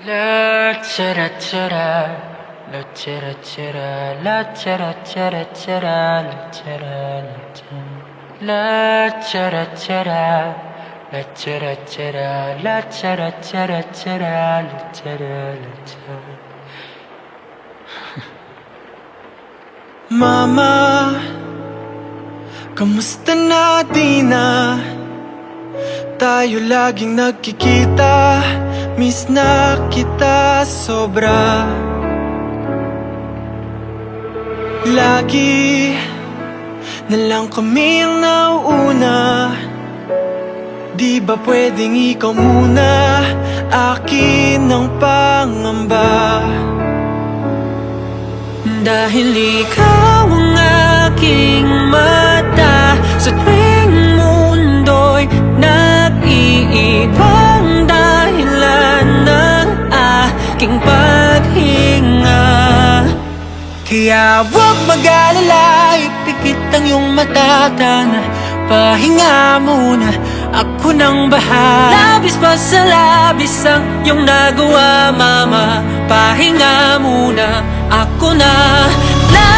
La chara chara, la chara chara, la chara chara chara, la chara la chara chara, la chara chara, la chara chara chara, la chara la chara. Mama, kamusta na di na? Tayo laging nagkikita, miss na kita sobra. Lagi na lang kami ang nauuna. Di ba pwedeng ikaw muna, akin ang pangamba? Dahil ikaw ang aking mata sa tuwing mundo'y nag-iibang dahilan ng aking paghinga. Kaya huwag mag-alala, ipikit ang iyong mata, tana, pahinga muna, ako nang bahala. Labis pa sa labis ang iyong nagawa, mama, pahinga muna, ako na. La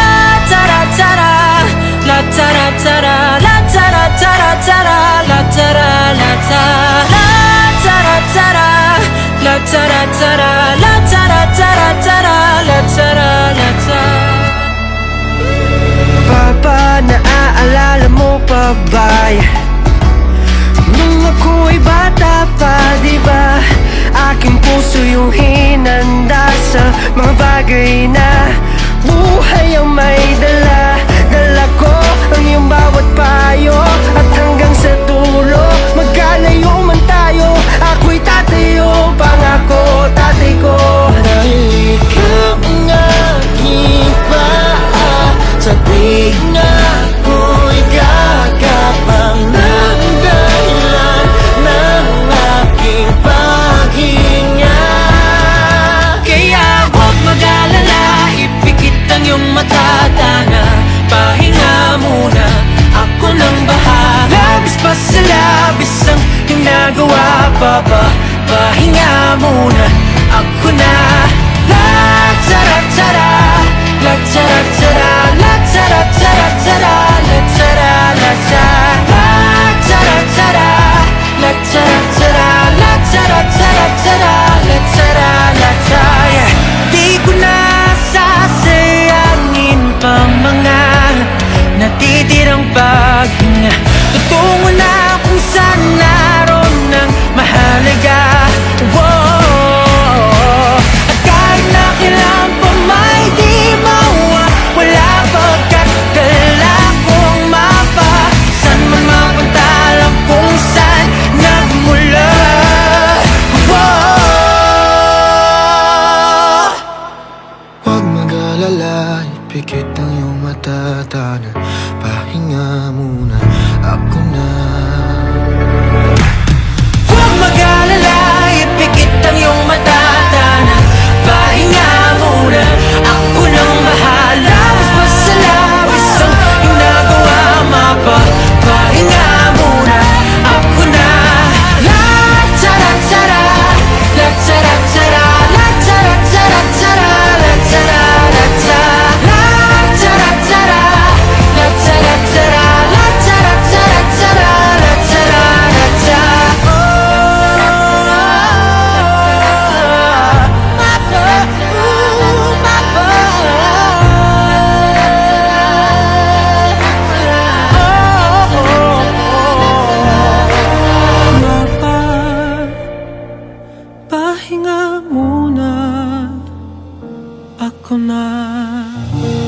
tara tara, la tara tara, la tara tara tara, la tara la tara, la tara tara, la tara tara, la tara tara tara, la tara la tara. Papa, naaalala mo pa ba nung ako'y bata pa, diba? Aking puso yung hinanda sa mga bagay na buhay ang may dala. Dala ko ang iyong bawat payo, at hanggang sa dulo, magkalayo man tayo, ako'y tatayo, pangako tatay ko. Dahil ikaw ang aking paa, sa tuwing ako'y gagapang ng dahilan ng aking paghinga. Kaya huwag mag-alala, ipikit ang iyong mata, tana, pahinga muna, ako nang bahala. Labis pa sa labis ang ginagawa, papa, pahinga muna, ako na. La tara tara, la tara tara, la tara tara tara, la tara la tara, la tara tara, la tara tara, la tara tara tara, la tara la tara. Di ko na sasayangin pa mga natitirang paghinga. Tutungo na kung saan naroon ng mahalaga. Whoa. At kahit na kailan pa may di mawawala, pagkakala kong mapa, saan man mapunta, alam kung saan nagmula. Whoa. Huwag mag-alala, ipikit ang iyong mata, tana, pahinga muna, ako na. Huwag mag-alala, ipikit ang iyong mata, tana, pahinga muna, ako nang bahala. Mas pa sa labis ang ginagawa, mapa, pahinga muna, ako na. La tara tara, la tara tara, la tara tara tara, la tara la tara, la tara tara, la tara tara, la tara tara tara, la tara la tara. Pahinga muna, ako na.